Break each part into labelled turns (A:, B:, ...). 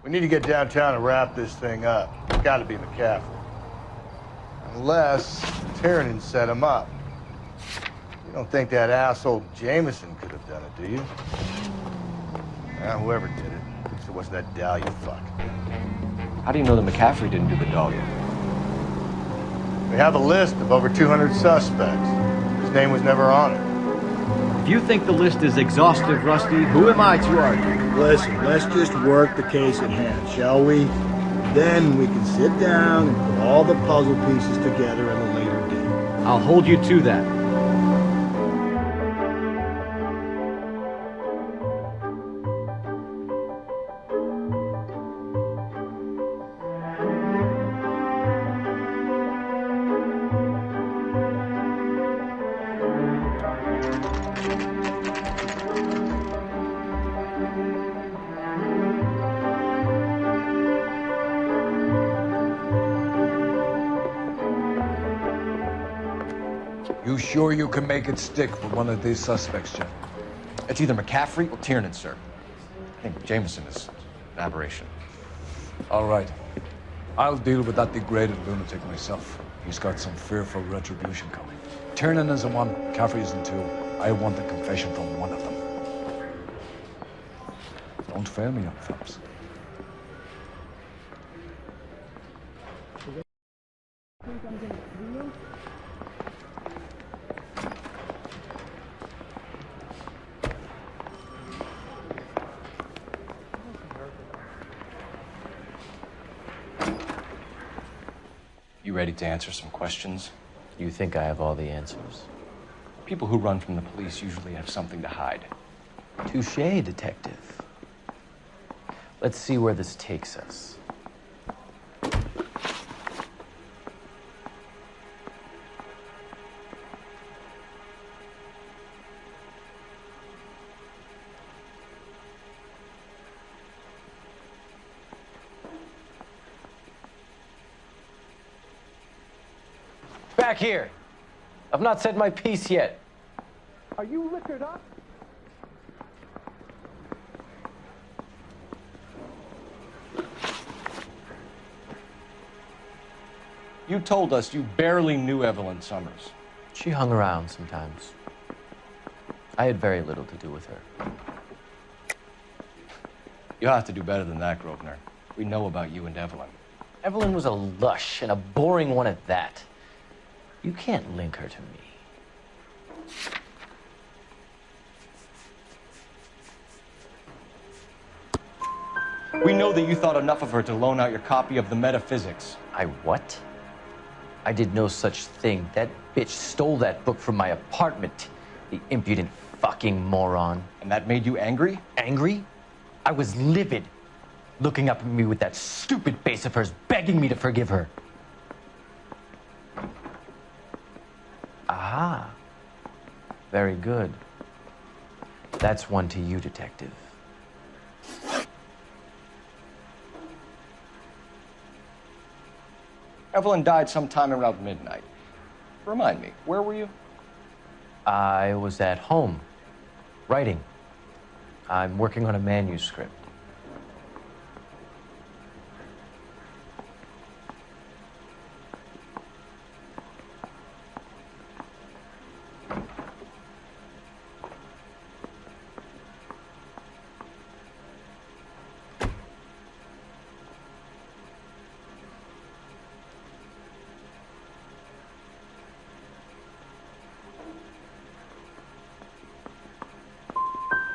A: We need to get downtown and wrap this thing up. It's got to be McCaffrey. Unless Tiernan set him up. You don't think that asshole Jameson could have done it, do you? Whoever did it. At least it wasn't that Dahlia fuck.
B: How do you know that McCaffrey didn't do the Dahlia?
A: We have a list of over 200 suspects. His name was never on it.
C: If you think the list is exhaustive, Rusty, who am I to argue?
D: Listen, let's just work the case at hand, shall we? Then we can sit down and put all the puzzle pieces together at a later date.
C: I'll hold you to that.
E: You sure you can make it stick for one of these suspects, Jim?
B: It's either McCaffrey or Tiernan, sir. I think Jameson is an aberration.
E: All right. I'll deal with that degraded lunatic myself. He's got some fearful retribution coming. Tiernan isn't one, McCaffrey isn't two. I want the confession from one of them. Don't fail me, young fellas.
B: You ready to answer some questions?
F: You think I have all the answers?
B: People who run from the police usually have something to hide.
F: Touché, detective. Let's see where this takes us. Back here. I've not said my piece yet.
G: Are you liquored up?
B: You told us you barely knew Evelyn Summers.
F: She hung around sometimes. I had very little to do with her.
B: You'll have to do better than that, Grosvenor. We know about you and Evelyn.
F: Evelyn was a lush, and a boring one at that. You can't link her to me.
B: We know that you thought enough of her to loan out your copy of the Metaphysics.
F: I what? I did no such thing. That bitch stole that book from my apartment. The impudent fucking moron.
B: And that made you angry?
F: Angry? I was livid. Looking up at me with that stupid face of hers, begging me to forgive her. Aha. Very good. That's one to you, detective.
B: Evelyn died sometime around midnight. Remind me, where were you?
F: I was at home, writing. I'm working on a manuscript.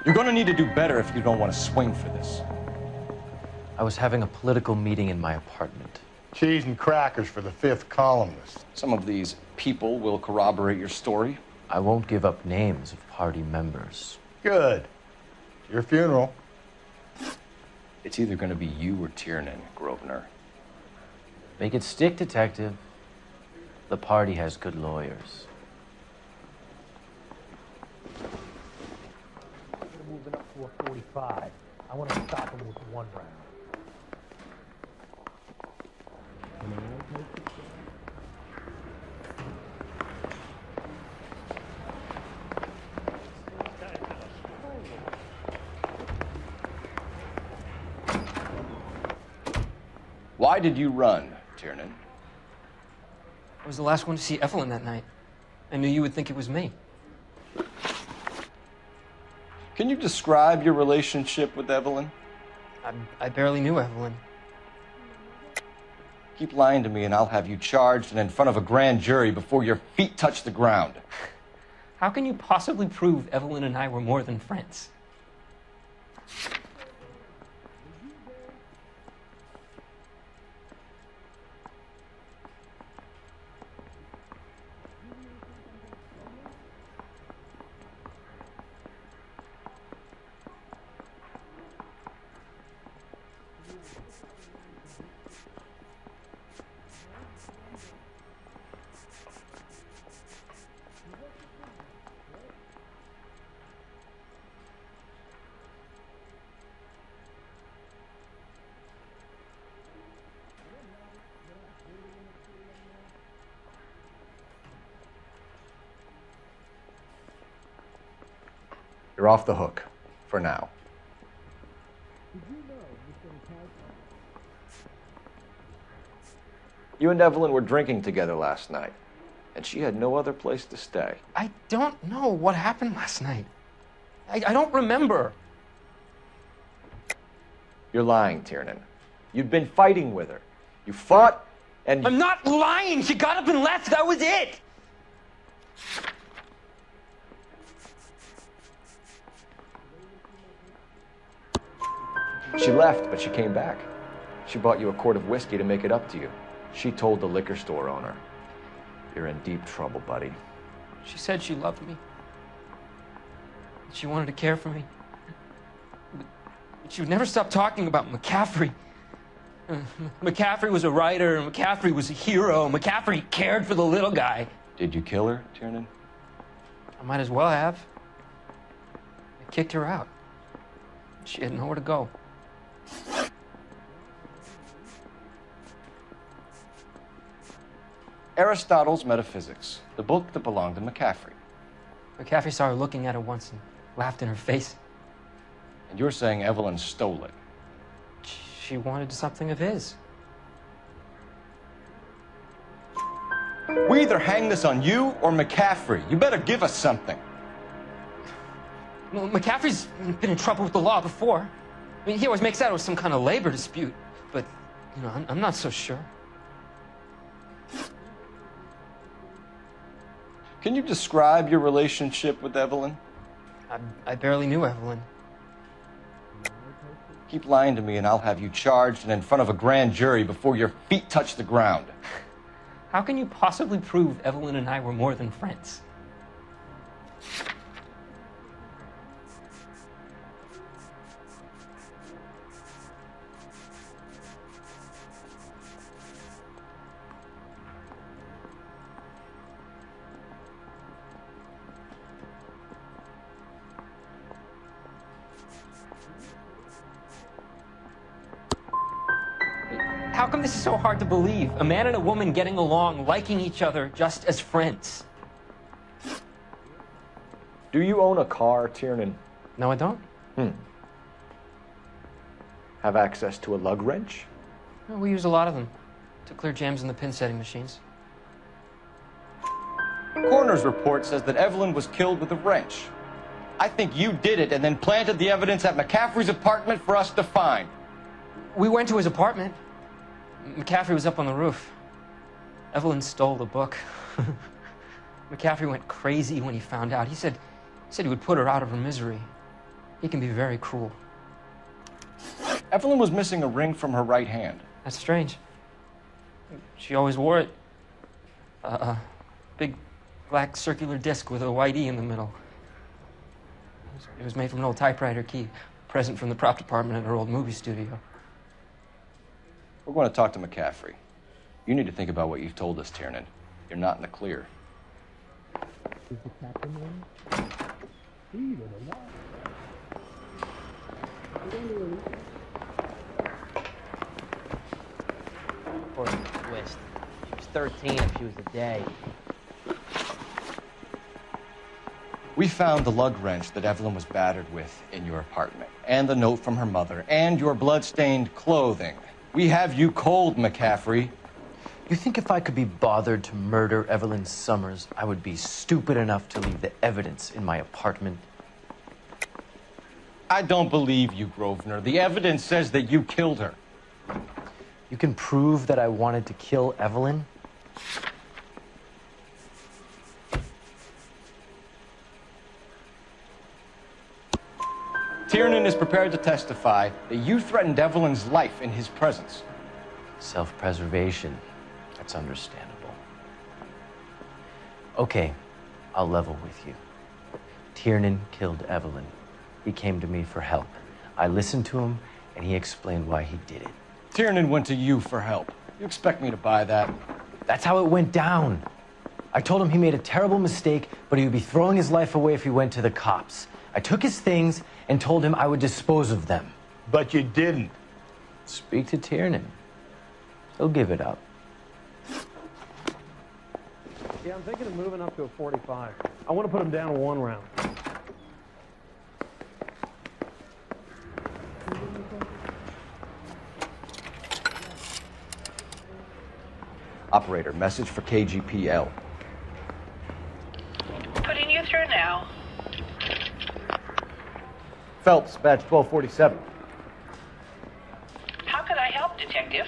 B: You're gonna need to do better if you don't want to swing for this.
F: I was having a political meeting in my apartment.
A: Cheese and crackers for the fifth columnist.
B: Some of these people will corroborate your story.
F: I won't give up names of party members.
A: Good. Your funeral.
B: It's either gonna be you or Tiernan, Grosvenor.
F: Make it stick, detective. The party has good lawyers.
G: Moving up to a 45. I want to stop him with one round.
B: Why did you run, Tiernan?
H: I was the last one to see Evelyn that night. I knew you would think it was me.
B: Can you describe your relationship with Evelyn?
H: I barely knew Evelyn.
B: Keep lying to me and I'll have you charged and in front of a grand jury before your feet touch the ground.
H: How can you possibly prove Evelyn and I were more than friends?
B: You're off the hook, for now. You and Evelyn were drinking together last night, and she had no other place to stay.
H: I don't know what happened last night. I don't remember.
B: You're lying, Tiernan. You'd been fighting with her. You fought, and
H: I'm not lying! She got up and left, that was it!
B: She left, but she came back. She bought you a quart of whiskey to make it up to you. She told the liquor store owner. You're in deep trouble, buddy.
H: She said she loved me. She wanted to care for me. But she would never stop talking about McCaffrey. McCaffrey was a writer, McCaffrey was a hero, McCaffrey cared for the little guy.
B: Did you kill her, Tiernan?
H: I might as well have. I kicked her out. She had nowhere to go.
B: Aristotle's Metaphysics, the book that belonged to McCaffrey.
H: McCaffrey saw her looking at it once and laughed in her face.
B: And you're saying Evelyn stole it.
H: She wanted something of his.
B: We either hang this on you or McCaffrey. You better give us something.
H: Well, McCaffrey's been in trouble with the law before. I mean, he always makes out it was some kind of labor dispute, but, you know, I'm not so sure.
B: Can you describe your relationship with Evelyn?
H: I barely knew Evelyn.
B: Keep lying to me and I'll have you charged and in front of a grand jury before your feet touch the ground.
H: How can you possibly prove Evelyn and I were more than friends? How come this is so hard to believe? A man and a woman getting along, liking each other just as friends.
B: Do you own a car, Tiernan?
H: No, I don't.
B: Have access to a lug wrench?
H: Well, we use a lot of them to clear jams in the pin setting machines.
B: Coroner's report says that Evelyn was killed with a wrench. I think you did it and then planted the evidence at McCaffrey's apartment for us to find.
H: We went to his apartment. McCaffrey was up on the roof. Evelyn stole the book. McCaffrey went crazy when he found out. He said he would put her out of her misery. He can be very cruel.
B: Evelyn was missing a ring from her right hand.
H: That's strange. She always wore it. Big black circular disc with a white E in the middle. It was made from an old typewriter key, a present from the prop department at her old movie studio.
B: We're going to talk to McCaffrey. You need to think about what you've told us, Tiernan. You're not in the clear.
G: Is the captain in? He don't know.
I: Poor twist. She was 13 if she was a day.
B: We found the lug wrench that Evelyn was battered with in your apartment, and the note from her mother, and your blood-stained clothing. We have you cold, McCaffrey.
F: You think if I could be bothered to murder Evelyn Summers, I would be stupid enough to leave the evidence in my apartment?
B: I don't believe you, Grosvenor. The evidence says that you killed her.
F: You can prove that I wanted to kill Evelyn?
B: Tiernan is prepared to testify that you threatened Evelyn's life in his presence.
F: Self-preservation. That's understandable. Okay, I'll level with you. Tiernan killed Evelyn. He came to me for help. I listened to him, and he explained why he did it.
B: Tiernan went to you for help. You expect me to buy that?
F: That's how it went down. I told him he made a terrible mistake, but he would be throwing his life away if he went to the cops. I took his things and told him I would dispose of them.
D: But you didn't.
F: Speak to Tiernan. He'll give it up.
G: Yeah, I'm thinking of moving up to a 45. I want to put him down in 1 round.
B: Operator, message for KGPL.
J: Putting you through now.
B: Phelps, badge 1247.
J: How could I help, Detective?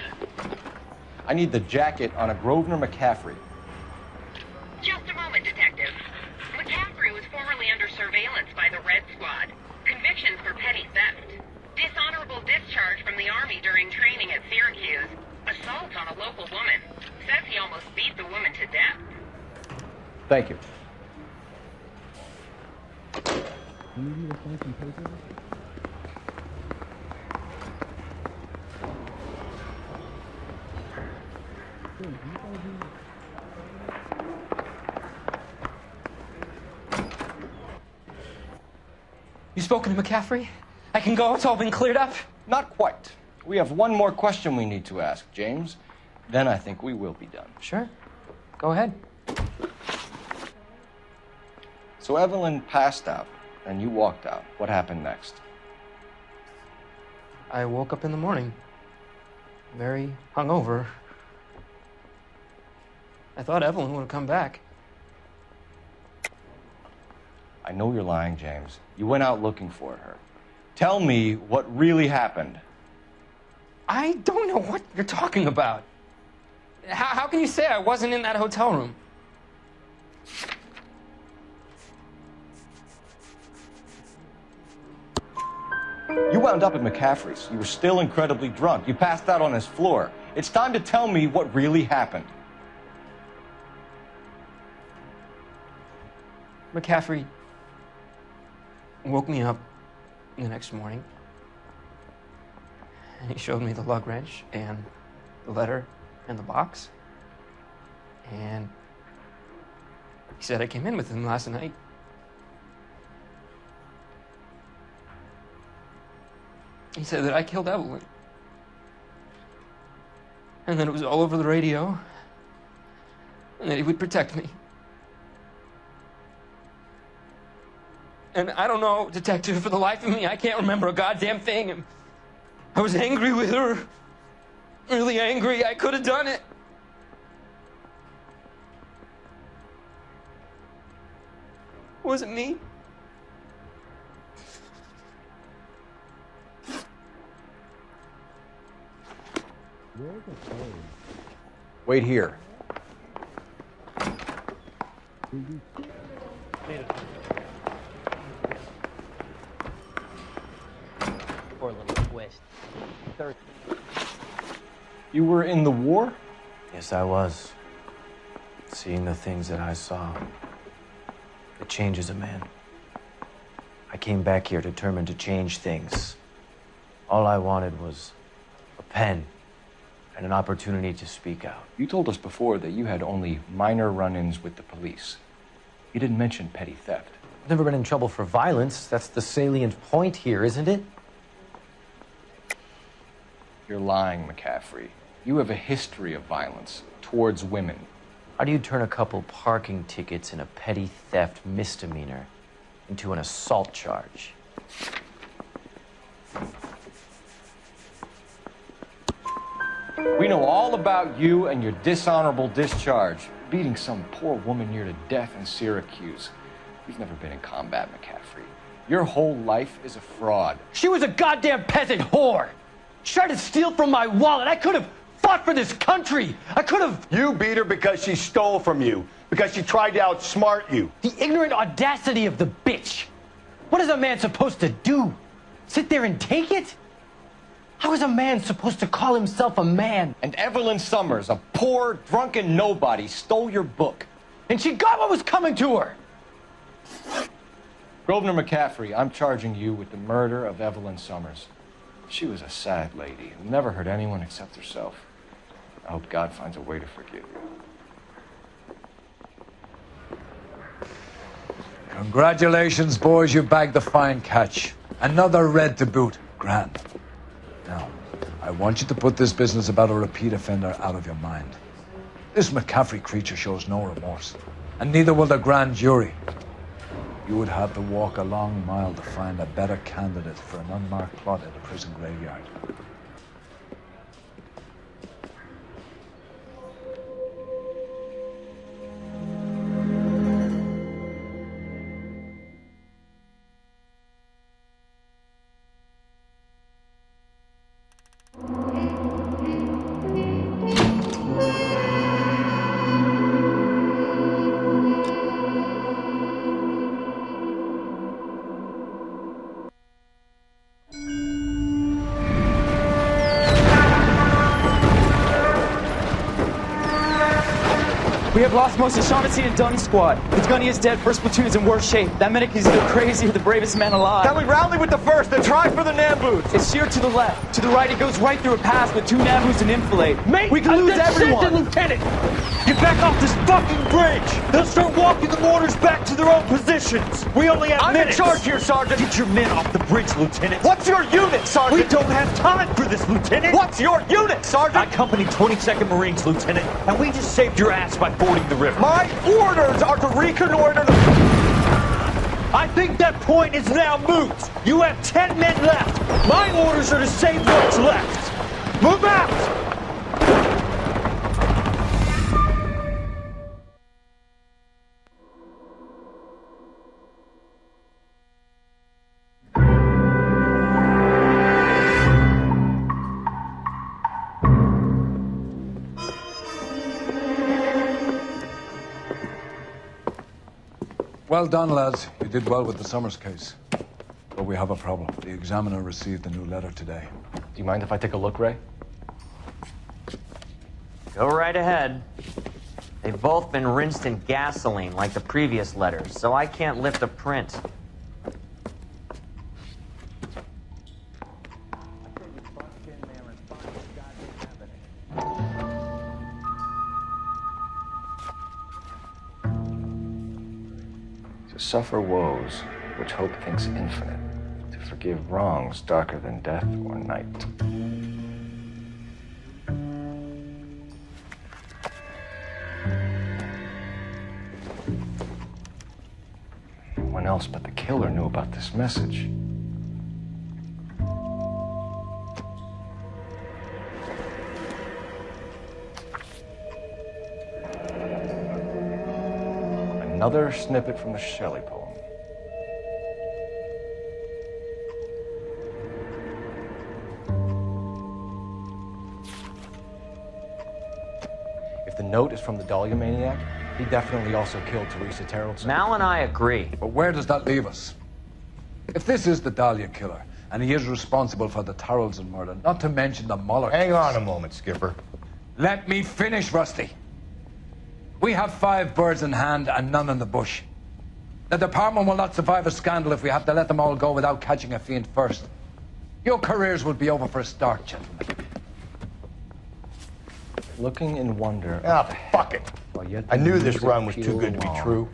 B: I need the jacket on a Grosvenor McCaffrey.
J: Just a moment, Detective. McCaffrey was formerly under surveillance by the Red Squad. Convictions for petty theft. Dishonorable discharge from the Army during training at Syracuse. Assault on a local woman. Says he almost beat the woman to death.
B: Thank you.
H: You spoken to McCaffrey? I can go? It's all been cleared up?
B: Not quite. We have one more question we need to ask, James. Then I think we will be done.
H: Sure. Go ahead.
B: So Evelyn passed out, and you walked out. What happened next?
H: I woke up in the morning, very hungover. I thought Evelyn would have come back.
B: I know you're lying, James. You went out looking for her. Tell me what really happened.
H: I don't know what you're talking about. How can you say I wasn't in that hotel room?
B: You wound up at McCaffrey's. You were still incredibly drunk. You passed out on his floor. It's time to tell me what really happened.
H: McCaffrey woke me up the next morning, and he showed me the lug wrench and the letter and the box, and he said I came in with him last night. He said that I killed Evelyn, and that it was all over the radio, and that he would protect me. And I don't know, Detective, for the life of me, I can't remember a goddamn thing. And I was angry with her. Really angry. I could have done it. Was it me?
B: Wait here.
I: Poor little twist. 13.
B: You were in the war?
F: Yes, I was. Seeing the things that I saw, it changes a man. I came back here determined to change things. All I wanted was a pen and an opportunity to speak out.
B: You told us before that you had only minor run-ins with the police. You didn't mention petty theft.
F: I've never been in trouble for violence. That's the salient point here, isn't it?
B: You're lying, McCaffrey. You have a history of violence towards women.
F: How do you turn a couple parking tickets and a petty theft misdemeanor into an assault charge?
B: We know all about you and your dishonorable discharge. Beating some poor woman near to death in Syracuse. You've never been in combat, McCaffrey. Your whole life is a fraud.
H: She was a goddamn peasant whore. She tried to steal from my wallet. I could have fought for this country. I could have...
A: You beat her because she stole from you. Because she tried to outsmart you.
H: The ignorant audacity of the bitch. What is a man supposed to do? Sit there and take it? How is a man supposed to call himself a man?
B: And Evelyn Summers, a poor, drunken nobody, stole your book.
H: And she got what was coming to her.
B: Grosvenor McCaffrey, I'm charging you with the murder of Evelyn Summers. She was a sad lady who never hurt anyone except herself. I hope God finds a way to forgive you.
E: Congratulations, boys, you bagged the fine catch. Another red to boot. Grand. Now, I want you to put this business about a repeat offender out of your mind. This McCaffrey creature shows no remorse, and neither will the grand jury. You would have to walk a long mile to find a better candidate for an unmarked plot at a prison graveyard.
K: We have lost most of Shaughnessy and Dunn's squad. The gunny is dead, first platoon is in worse shape. That medic is either crazy or the bravest man alive.
B: Can we rally with the first and try for the Nambus?
K: It's sheer to the left. To the right, it goes right through a pass with 2 Nambus and enfilade. Mate, we can lose everyone.
L: Lieutenant, get back off this fucking bridge. They'll start walking the mortars back to their own positions. We only have minutes.
B: I'm in charge here, Sergeant.
L: Get your men off the bridge, Lieutenant.
B: What's your unit, Sergeant?
L: We don't have time for this, Lieutenant.
B: What's your unit, Sergeant?
L: I company 22nd Marines, Lieutenant, and we just saved your ass by fording the river.
B: My orders are to reconnoiter the...
L: I think that point is now moot. You have 10 men left. My orders are to save what's left. Move out!
E: Well done, lads. You did well with the Summers case. But we have a problem. The examiner received a new letter today.
B: Do you mind if I take a look, Ray?
I: Go right ahead. They've both been rinsed in gasoline like the previous letters, so I can't lift a print.
B: To suffer woes which hope thinks infinite, to forgive wrongs darker than death or night. No one else but the killer knew about this message. Another snippet from the Shelley poem. If the note is from the Dahlia maniac, he definitely also killed Teresa Terrellson.
I: Mal and I agree.
E: But where does that leave us? If this is the Dahlia killer, and he is responsible for the Tarrelson murder, not to mention the Muller
A: Hang
E: case.
A: on a moment, Skipper.
E: Let me finish, Rusty. We have 5 birds in hand and none in the bush. The department will not survive a scandal if we have to let them all go without catching a fiend first. Your careers will be over for a start, gentlemen.
B: Looking in wonder.
A: Ah, fuck it.
B: While yet
A: I
B: the
A: knew this
B: music
A: run was too
B: pealed
A: good to be
B: along,
A: true.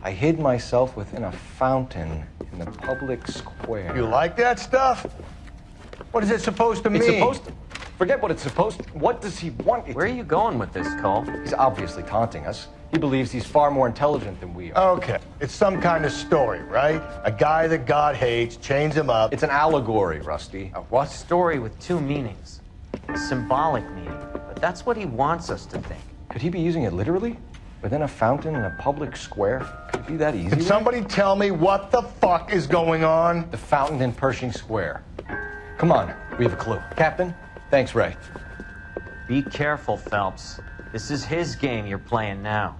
B: I hid myself within a fountain in the public square.
A: You like that stuff? What is it supposed to mean?
B: It's supposed to... Forget what it's supposed to... What does he want it
I: Where are you going with this, Cole?
B: He's obviously taunting us. He believes he's far more intelligent than we are.
A: Okay. It's some kind of story, right? A guy that God hates, chains him up.
B: It's an allegory, Rusty.
I: A what? Story with 2 meanings. A symbolic meaning. That's what he wants us to think.
B: Could he be using it literally? Within a fountain in a public square? Could it be that easy?
A: Can somebody tell me what the fuck is going on?
B: The fountain in Pershing Square. Come on, we have a clue. Captain, thanks, Ray.
I: Be careful, Phelps. This is his game you're playing now.